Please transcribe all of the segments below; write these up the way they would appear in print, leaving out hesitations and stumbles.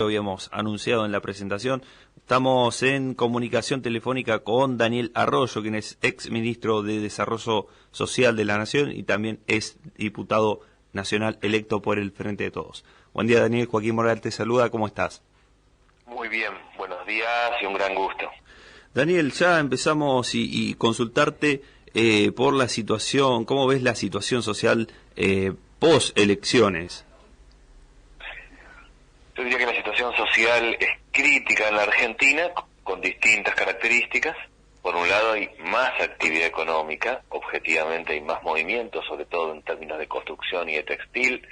Lo habíamos anunciado en la presentación. Estamos en comunicación telefónica con Daniel Arroyo, quien es ex ministro de Desarrollo Social de la Nación y también es diputado nacional electo por el Frente de Todos. Buen día, Daniel. Joaquín Morales te saluda. ¿Cómo estás? Muy bien, buenos días y un gran gusto. Daniel, ya empezamos y consultarte por la situación. ¿Cómo ves la situación social post elecciones? Yo diría que la situación social es crítica en la Argentina, con distintas características. Por un lado hay más actividad económica, objetivamente hay más movimiento, sobre todo en términos de construcción y de textil.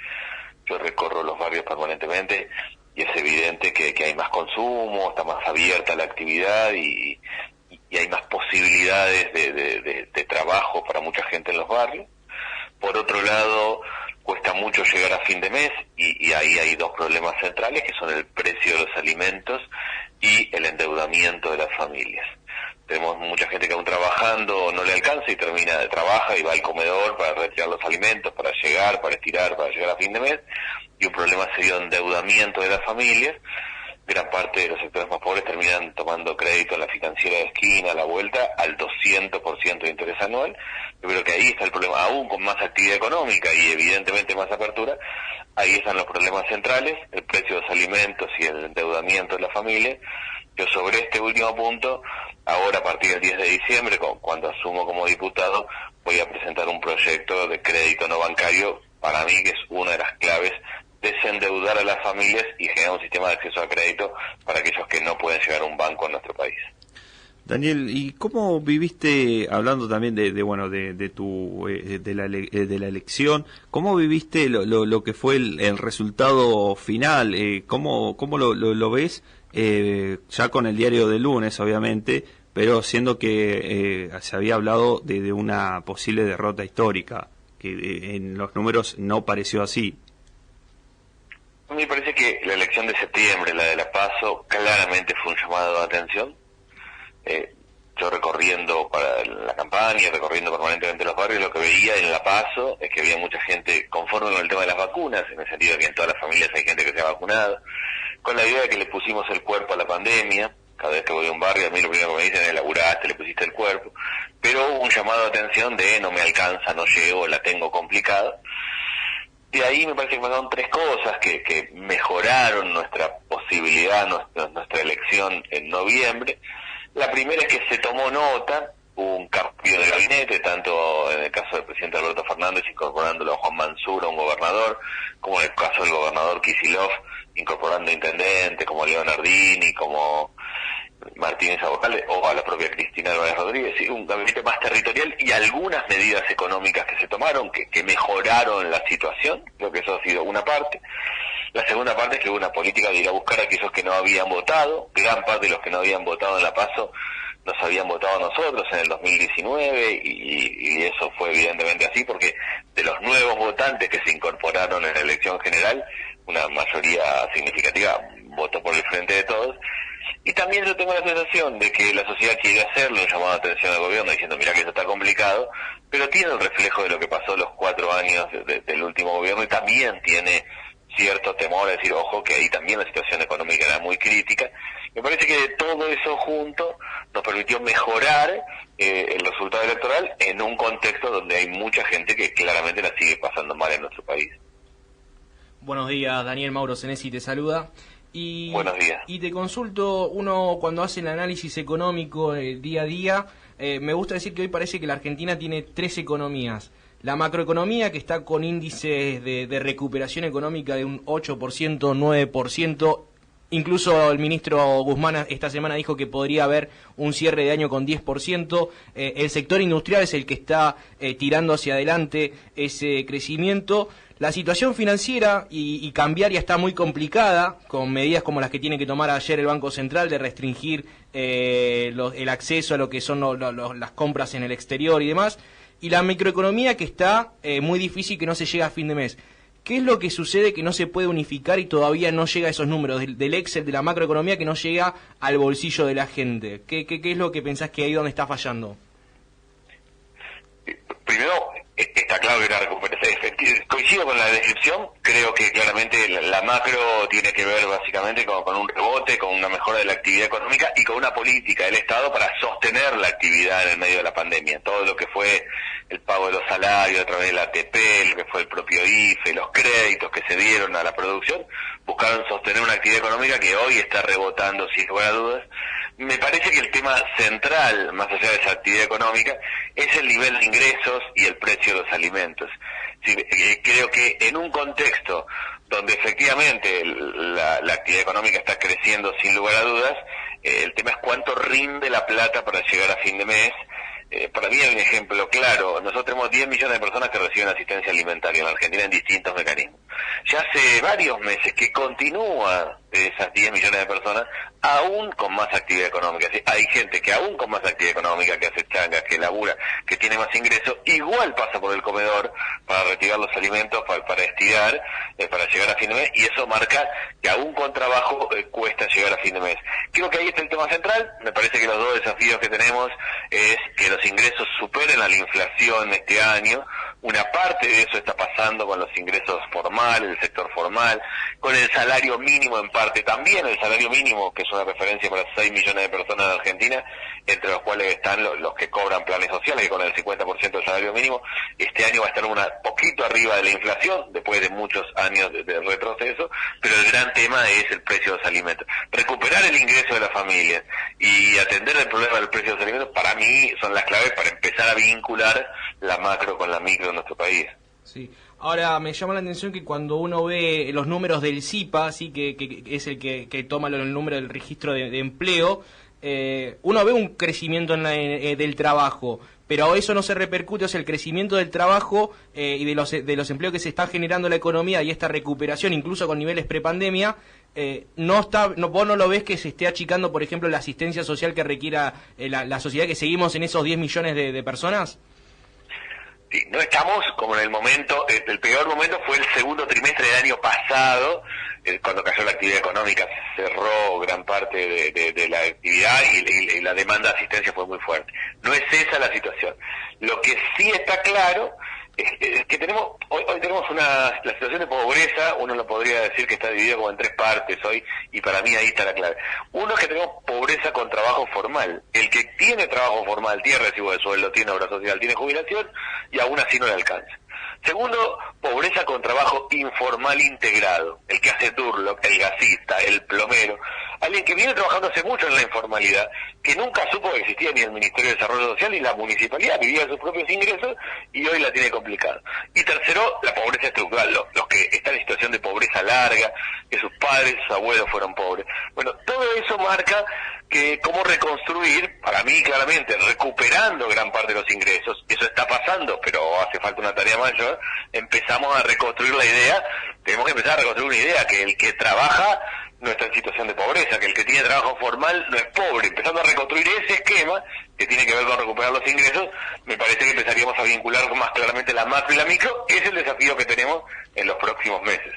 Yo recorro los barrios permanentemente y es evidente que hay más consumo, está más abierta la actividad y hay más posibilidades de trabajo para mucha gente en los barrios. Por otro lado, cuesta mucho llegar a fin de mes y ahí hay dos problemas centrales, que son el precio de los alimentos y el endeudamiento de las familias. Tenemos mucha gente que aún trabajando no le alcanza y trabaja y va al comedor para retirar los alimentos, para estirar, para llegar a fin de mes, y un problema serio de endeudamiento de las familias. Gran parte de los sectores más pobres terminan tomando crédito en la financiera de esquina, a la vuelta, al 200% de interés anual. Yo creo que ahí está el problema, aún con más actividad económica y evidentemente más apertura, ahí están los problemas centrales, el precio de los alimentos y el endeudamiento de la familia. Yo sobre este último punto, ahora a partir del 10 de diciembre, cuando asumo como diputado, voy a presentar un proyecto de crédito no bancario, para mí que es una de las claves, desendeudar a las familias y generar un sistema de acceso a crédito para aquellos que no pueden llegar a un banco en nuestro país. Daniel, ¿y cómo viviste, hablando también de la elección, cómo viviste lo que fue el resultado final? ¿Cómo lo ves ya con el diario del lunes, obviamente, pero siendo que se había hablado de una posible derrota histórica, que en los números no pareció así? A mí me parece que la elección de septiembre, la de la PASO, claramente fue un llamado de atención. Yo recorriendo para la campaña, recorriendo permanentemente los barrios, lo que veía en la PASO es que había mucha gente conforme con el tema de las vacunas, en el sentido de que en todas las familias hay gente que se ha vacunado, con la idea de que le pusimos el cuerpo a la pandemia. Cada vez que voy a un barrio, a mí lo primero que me dicen es: laburaste, le pusiste el cuerpo. Pero hubo un llamado de atención de no me alcanza, no llego, la tengo complicada. De ahí me parece que pasaron tres cosas que mejoraron nuestra posibilidad, nuestra elección en noviembre. La primera es que se tomó nota, hubo un cambio de gabinete, tanto en el caso del presidente Alberto Fernández incorporándolo a Juan Mansur, a un gobernador, como en el caso del gobernador Kicillof incorporando intendente, como Leonardini, como Martínez Aborralde o a la propia Cristina Álvarez Rodríguez, ¿sí? Un gabinete más territorial y algunas medidas económicas que se tomaron que mejoraron la situación. Creo que eso ha sido una parte. La segunda parte es que hubo una política de ir a buscar a aquellos que no habían votado. Gran parte de los que no habían votado en la PASO nos habían votado a nosotros en el 2019 y eso fue evidentemente así porque de los nuevos votantes que se incorporaron en la elección general, una mayoría significativa votó por el Frente de Todos. Y también yo tengo la sensación de que la sociedad quiere hacerle un llamado de atención al gobierno diciendo: mira que eso está complicado, pero tiene el reflejo de lo que pasó los 4 años del último gobierno y también tiene cierto temor a decir: ojo, que ahí también la situación económica era muy crítica. Me parece que todo eso junto nos permitió mejorar el resultado electoral en un contexto donde hay mucha gente que claramente la sigue pasando mal en nuestro país. Buenos días, Daniel. Mauro Senesi te saluda. Buenos días. Y te consulto, uno cuando hace el análisis económico día a día, me gusta decir que hoy parece que la Argentina tiene 3 economías. La macroeconomía, que está con índices de recuperación económica de un 8%, 9%. Incluso el ministro Guzmán esta semana dijo que podría haber un cierre de año con 10%. El sector industrial es el que está tirando hacia adelante ese crecimiento. La situación financiera y cambiaria está muy complicada, con medidas como las que tiene que tomar ayer el Banco Central de restringir el acceso a lo que son las compras en el exterior y demás. Y la microeconomía, que está muy difícil, que no se llega a fin de mes. ¿Qué es lo que sucede que no se puede unificar y todavía no llega a esos números del Excel, de la macroeconomía, que no llega al bolsillo de la gente? ¿Qué es lo que pensás que ahí donde está fallando? Primero, está claro que la recuperación, coincido coincido con la descripción, creo que claramente la macro tiene que ver básicamente con un rebote, con una mejora de la actividad económica y con una política del Estado para sostener la actividad en el medio de la pandemia. Todo lo que fue el pago de los salarios a través de la ATP, lo que fue el propio IFE, los créditos que se dieron a la producción, buscaron sostener una actividad económica que hoy está rebotando sin lugar a dudas. Me parece que el tema central, más allá de esa actividad económica, es el nivel de ingresos y el precio de los alimentos. Sí, creo que en un contexto donde efectivamente la actividad económica está creciendo sin lugar a dudas, el tema es cuánto rinde la plata para llegar a fin de mes. Para mí hay un ejemplo claro. Nosotros tenemos 10 millones de personas que reciben asistencia alimentaria en la Argentina en distintos mecanismos. Ya hace varios meses que continúa esas 10 millones de personas aún con más actividad económica. ¿Sí? Hay gente que aún con más actividad económica, que hace changas, que labura, que tiene más ingresos, igual pasa por el comedor para retirar los alimentos, para estirar, para llegar a fin de mes, y eso marca que aún con trabajo cuesta llegar a fin de mes. Creo que ahí está el tema central. Me parece que los dos desafíos que tenemos es que los ingresos superen a la inflación este año. Una parte de eso está pasando con los ingresos formales, el sector formal, con el salario mínimo en parte también, el salario mínimo, que es una referencia para 6 millones de personas en Argentina, entre los cuales están los que cobran planes sociales, que con el 50% del salario mínimo, este año va a estar poquito arriba de la inflación, después de muchos años de retroceso, pero el gran tema es el precio de los alimentos. Recuperar el ingreso de la familia y atender el problema del precio de los alimentos, para mí, son las claves para empezar a vincular la macro con la micro en nuestro país. Sí. Ahora, me llama la atención que cuando uno ve los números del CIPA, ¿sí? que es el que toma el número del registro de empleo, uno ve un crecimiento del trabajo, pero eso no se repercute, o sea, el crecimiento del trabajo y de los empleos que se está generando en la economía y esta recuperación, incluso con niveles prepandemia, vos no lo ves que se esté achicando, por ejemplo, la asistencia social que requiera la sociedad, que seguimos en esos 10 millones de personas. Sí, no estamos como en el momento, el peor momento fue el segundo trimestre del año pasado, cuando cayó la actividad económica, cerró gran parte de la actividad y la demanda de asistencia fue muy fuerte. No es esa la situación. Lo que sí está claro es que tenemos hoy tenemos la situación de pobreza, uno lo podría decir que está dividido como en tres partes hoy, y para mí ahí está la clave. Uno es que tenemos pobreza con trabajo formal. El que tiene trabajo formal tiene recibo de sueldo, tiene obra social, tiene jubilación, y aún así no le alcanza. Segundo, pobreza con trabajo informal integrado, el que hace Durlock, el gasista, el plomero, alguien que viene trabajando hace mucho en la informalidad, que nunca supo que existía ni el Ministerio de Desarrollo Social ni la municipalidad, vivía de sus propios ingresos y hoy la tiene complicada. Y tercero, la pobreza estructural, los que están en situación de pobreza larga, que sus padres, sus abuelos fueron pobres. Bueno, todo eso marca que cómo reconstruir, para mí claramente, recuperando gran parte de los ingresos, eso está pasando, pero hace falta una tarea mayor, empezamos a reconstruir la idea, tenemos que empezar a reconstruir una idea, que el que trabaja no está en situación de pobreza, que el que tiene trabajo formal no es pobre. Empezando a reconstruir ese esquema, que tiene que ver con recuperar los ingresos, me parece que empezaríamos a vincular más claramente la macro y la micro, que es el desafío que tenemos en los próximos meses.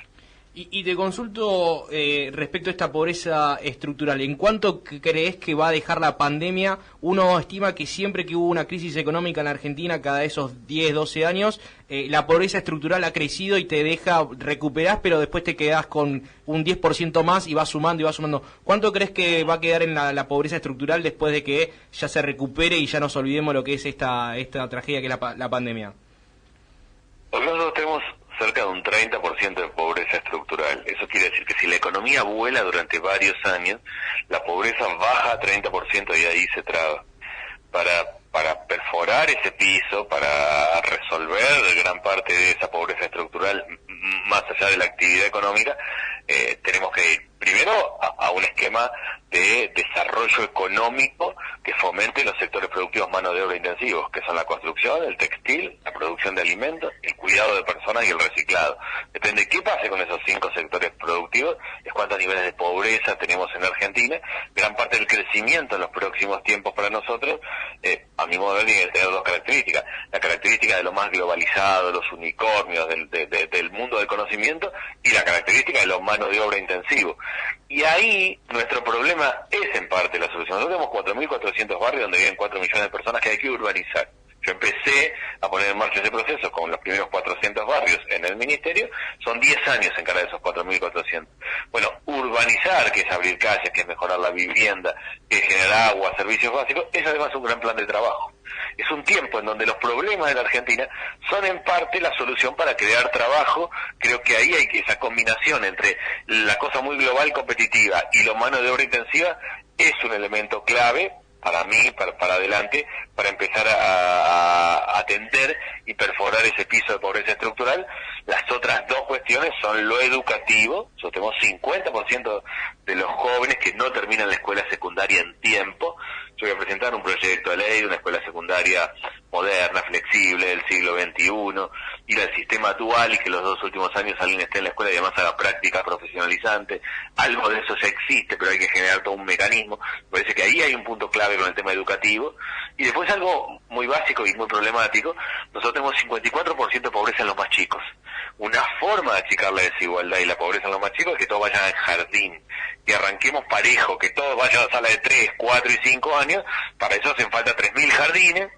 Y te consulto respecto a esta pobreza estructural. ¿En cuánto crees que va a dejar la pandemia? Uno estima que siempre que hubo una crisis económica en la Argentina, cada esos 10, 12 años, la pobreza estructural ha crecido y te deja, recuperás, pero después te quedás con un 10% más y vas sumando y vas sumando. ¿Cuánto crees que va a quedar en la pobreza estructural después de que ya se recupere y ya nos olvidemos lo que es esta tragedia que es la pandemia? Nosotros tenemos cerca de un 30% de pobreza estructural. Eso quiere decir que si la economía vuela durante varios años, la pobreza baja a 30% y ahí se traba. Para perforar ese piso, para resolver gran parte de esa pobreza estructural, más allá de la actividad económica, tenemos que ir primero a un esquema de desarrollo económico que fomente los sectores productivos mano de obra intensivos, que son la construcción, el textil, la producción de alimentos, el cuidado de personas y el reciclado. Depende de qué pase con esos 5 sectores productivos, es cuántos niveles de pobreza tenemos en Argentina. Gran parte del crecimiento en los próximos tiempos para nosotros, a mi modo de ver, tiene que tener dos características. La característica de lo más globalizado, los unicornios del mundo del conocimiento, y la característica de los mano de obra intensivo. Y ahí nuestro problema es en parte la solución. Nosotros tenemos 4.400 barrios donde viven 4 millones de personas que hay que urbanizar. Yo empecé a poner en marcha ese proceso con los primeros 400 barrios en el ministerio, son 10 años en cada de esos 4.400. Bueno, urbanizar, que es abrir calles, que es mejorar la vivienda, que es generar agua, servicios básicos, es además un gran plan de trabajo. Es un tiempo en donde los problemas de la Argentina son en parte la solución para crear trabajo. Creo que ahí hay esa combinación entre la cosa muy global competitiva y lo mano de obra intensiva es un elemento clave para mí, para adelante, para empezar a atender y perforar ese piso de pobreza estructural. Las otras dos cuestiones son lo educativo. Nosotros tenemos 50% de los jóvenes que no terminan la escuela secundaria en tiempo. Yo voy a presentar un proyecto de ley de una escuela secundaria moderna, flexible, del siglo XXI, ir al sistema dual y que los 2 últimos años alguien esté en la escuela y además haga práctica profesionalizante. Algo de eso ya existe, pero hay que generar todo un mecanismo. Me parece que ahí hay un punto clave con el tema educativo. Y después algo muy básico y muy problemático, nosotros tenemos 54% de pobreza en los más chicos. Una forma de achicar la desigualdad y la pobreza en los más chicos es que todos vayan al jardín, que arranquemos parejo, que todos vayan a la sala de 3, 4 y 5 años. Para eso hacen falta 3.000 jardines.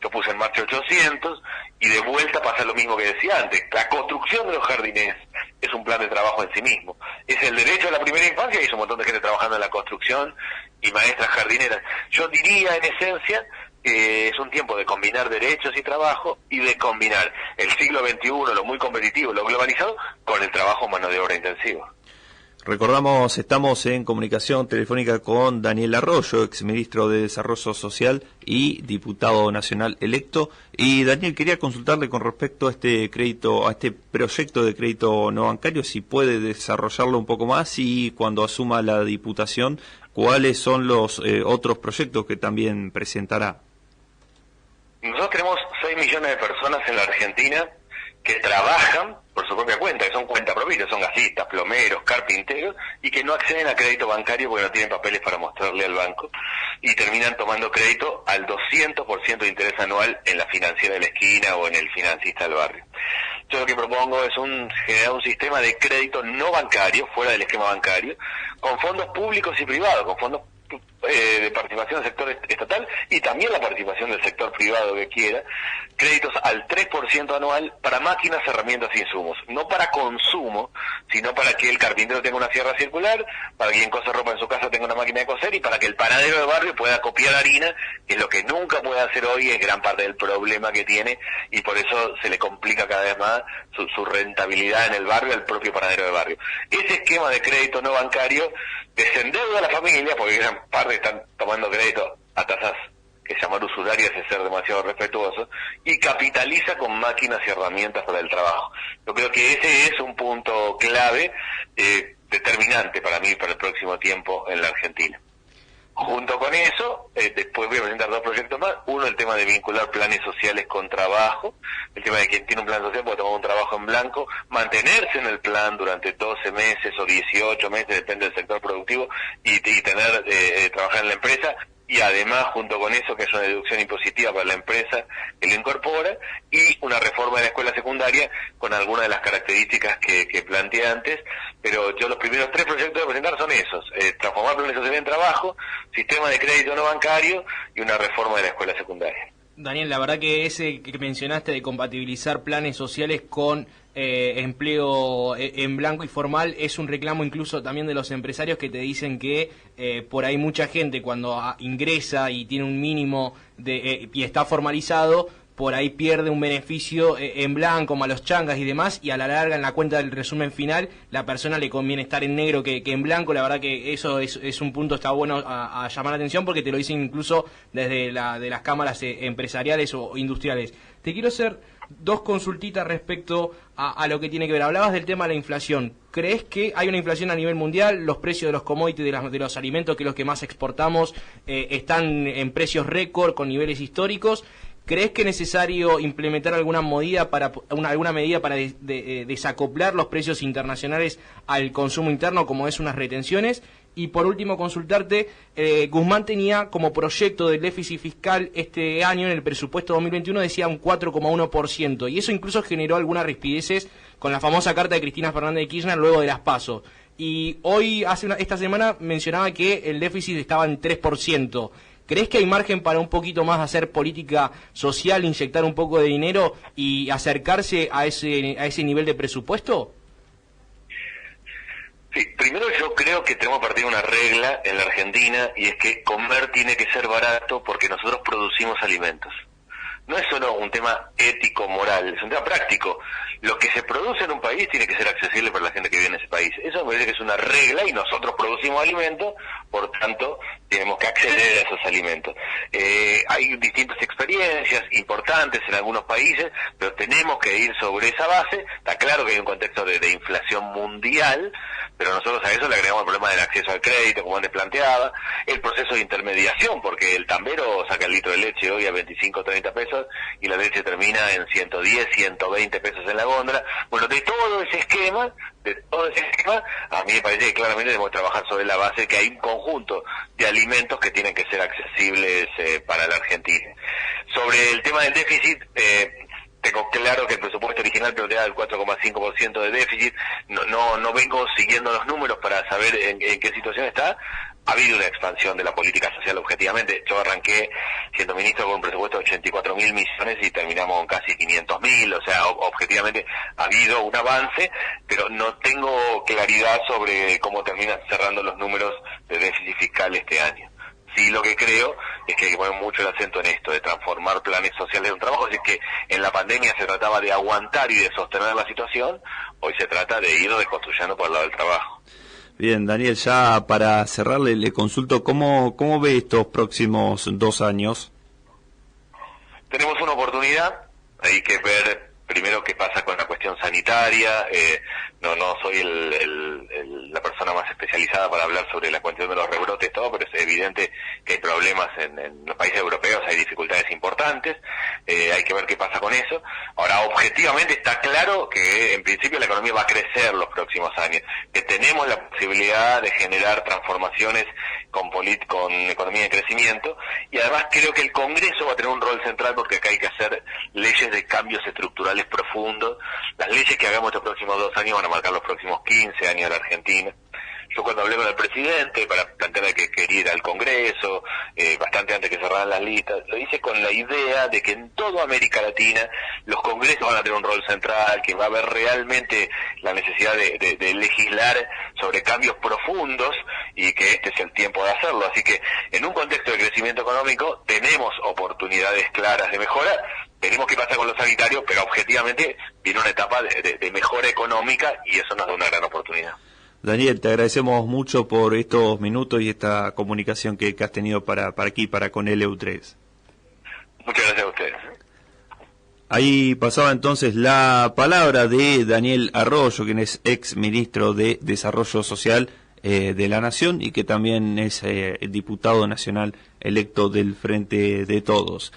Yo puse en marcha 800 y de vuelta pasa lo mismo que decía antes. La construcción de los jardines es un plan de trabajo en sí mismo. Es el derecho a la primera infancia y hay un montón de gente trabajando en la construcción y maestras jardineras. Yo diría en esencia que es un tiempo de combinar derechos y trabajo y de combinar el siglo XXI, lo muy competitivo, lo globalizado, con el trabajo mano de obra intensivo. Recordamos, estamos en comunicación telefónica con Daniel Arroyo, exministro de Desarrollo Social y diputado nacional electo. Y Daniel, quería consultarle con respecto a este crédito, a este proyecto de crédito no bancario, si puede desarrollarlo un poco más y cuando asuma la diputación, cuáles son los otros proyectos que también presentará. Nosotros tenemos 6 millones de personas en la Argentina que trabajan por su propia cuenta, que son cuentapropistas, son gasistas, plomeros, carpinteros, y que no acceden a crédito bancario porque no tienen papeles para mostrarle al banco, y terminan tomando crédito al 200% de interés anual en la financiera de la esquina o en el financista del barrio. Yo lo que propongo es generar un sistema de crédito no bancario, fuera del esquema bancario, con fondos públicos y privados, con fondos de participación del sector estatal y también la participación del sector privado que quiera, créditos al 3% anual para máquinas, herramientas e insumos, no para consumo, sino para que el carpintero tenga una sierra circular, para que quien cose ropa en su casa tenga una máquina de coser y para que el panadero de barrio pueda copiar harina, que es lo que nunca puede hacer hoy, es gran parte del problema que tiene y por eso se le complica cada vez más su rentabilidad en el barrio al propio panadero de barrio. Ese esquema de crédito no bancario desendeuda a la familia, porque gran parte están tomando crédito a tasas que llamar usurarias es ser demasiado respetuoso, y capitaliza con máquinas y herramientas para el trabajo. Yo creo que ese es un punto clave, determinante para mí, para el próximo tiempo en la Argentina. Junto con eso, después voy a presentar 2 proyectos más. Uno, el tema de vincular planes sociales con trabajo. El tema de quien tiene un plan social puede tomar un trabajo en blanco, mantenerse en el plan durante 12 meses o 18 meses, depende del sector productivo, y tener trabajar en la empresa. Y además, junto con eso, que es una deducción impositiva para la empresa que lo incorpora, y una reforma de la escuela secundaria con algunas de las características que planteé antes. Pero yo los primeros 3 proyectos de presentar son esos: transformar planes sociales en trabajo, sistema de crédito no bancario y una reforma de la escuela secundaria. Daniel, la verdad que ese que mencionaste de compatibilizar planes sociales con empleo en blanco y formal es un reclamo incluso también de los empresarios que te dicen que por ahí mucha gente cuando ingresa y tiene un mínimo y está formalizado, por ahí pierde un beneficio en blanco, malos changas y demás, y a la larga en la cuenta del resumen final la persona le conviene estar en negro que en blanco. La verdad que eso es un punto, está bueno a llamar la atención porque te lo dicen incluso desde de las cámaras empresariales o industriales. Te quiero hacer 2 consultitas respecto a lo que tiene que ver. Hablabas del tema de la inflación. ¿Crees que hay una inflación a nivel mundial? Los precios de los commodities, de los alimentos, que es los que más exportamos, están en precios récord con niveles históricos. ¿Crees que es necesario implementar alguna medida para desacoplar los precios internacionales al consumo interno, como es unas retenciones? Y por último, consultarte, Guzmán tenía como proyecto del déficit fiscal este año, en el presupuesto 2021, decía un 4,1%, y eso incluso generó algunas rispideces con la famosa carta de Cristina Fernández de Kirchner luego de las PASO. Y hoy, esta semana, mencionaba que el déficit estaba en 3%. ¿Crees que hay margen para un poquito más hacer política social, inyectar un poco de dinero y acercarse a ese nivel de presupuesto? Sí, primero yo creo que tenemos que partir de una regla en la Argentina, y es que comer tiene que ser barato porque nosotros producimos alimentos. No es solo un tema ético, moral, es un tema práctico. Lo que se produce en un país tiene que ser accesible para la gente que vive en ese país. Eso me parece que es una regla, y nosotros producimos alimentos, por tanto tenemos que acceder a esos alimentos. Hay distintas experiencias importantes en algunos países, pero tenemos que ir sobre esa base. Está claro que hay un contexto de inflación mundial, pero nosotros a eso le agregamos el problema del acceso al crédito, como antes planteaba, el proceso de intermediación, porque el tambero saca el litro de leche hoy a 25 o 30 pesos y la leche termina en 110, 120 pesos en la góndola. Bueno, de todo ese esquema, a mí me parece que claramente debemos trabajar sobre la base que hay un conjunto de alimentos que tienen que ser accesibles para la Argentina. Sobre el tema del déficit, tengo claro que el presupuesto original planteaba el 4,5% de déficit. No vengo siguiendo los números para saber en qué situación está. Ha habido una expansión de la política social objetivamente. Yo arranqué siendo ministro con un presupuesto de 84.000 millones y terminamos con casi 500.000. O sea, objetivamente ha habido un avance, pero no tengo claridad sobre cómo terminan cerrando los números de déficit fiscal este año. Sí, lo que creo es que hay que poner mucho el acento en esto, de transformar planes sociales en un trabajo. Así que en la pandemia se trataba de aguantar y de sostener la situación, hoy se trata de ir desconstruyendo por el lado del trabajo. Bien, Daniel, ya para cerrarle, le consulto, ¿cómo ve estos próximos 2 años? Tenemos una oportunidad, hay que ver primero qué pasa con la cuestión sanitaria. No soy la persona más especializada para hablar sobre la cuestión de los rebrotes, todo, pero es evidente que hay problemas en los países europeos, hay dificultades importantes, hay que ver qué pasa con eso. Ahora, objetivamente está claro que en principio la economía va a crecer los próximos años, que tenemos la posibilidad de generar transformaciones con economía de crecimiento, y además creo que el Congreso va a tener un rol central, porque acá hay que hacer leyes de cambios estructurales profundos. Las leyes que hagamos estos próximos 2 años van a marcar los próximos 15 años de la Argentina. Yo cuando hablé con el presidente para plantearle que quería ir al Congreso, bastante antes que cerraran las listas, lo hice con la idea de que en toda América Latina los congresos van a tener un rol central, que va a haber realmente la necesidad de legislar sobre cambios profundos, y que este es el tiempo de hacerlo. Así que en un contexto de crecimiento económico tenemos oportunidades claras de mejora. Veremos qué pasa con los sanitarios, pero objetivamente viene una etapa de mejora económica, y eso nos da una gran oportunidad. Daniel, te agradecemos mucho por estos minutos y esta comunicación que has tenido para aquí, para con LU3. Muchas gracias a ustedes. Ahí pasaba entonces la palabra de Daniel Arroyo, quien es ex ministro de Desarrollo Social de la Nación, y que también es diputado nacional electo del Frente de Todos.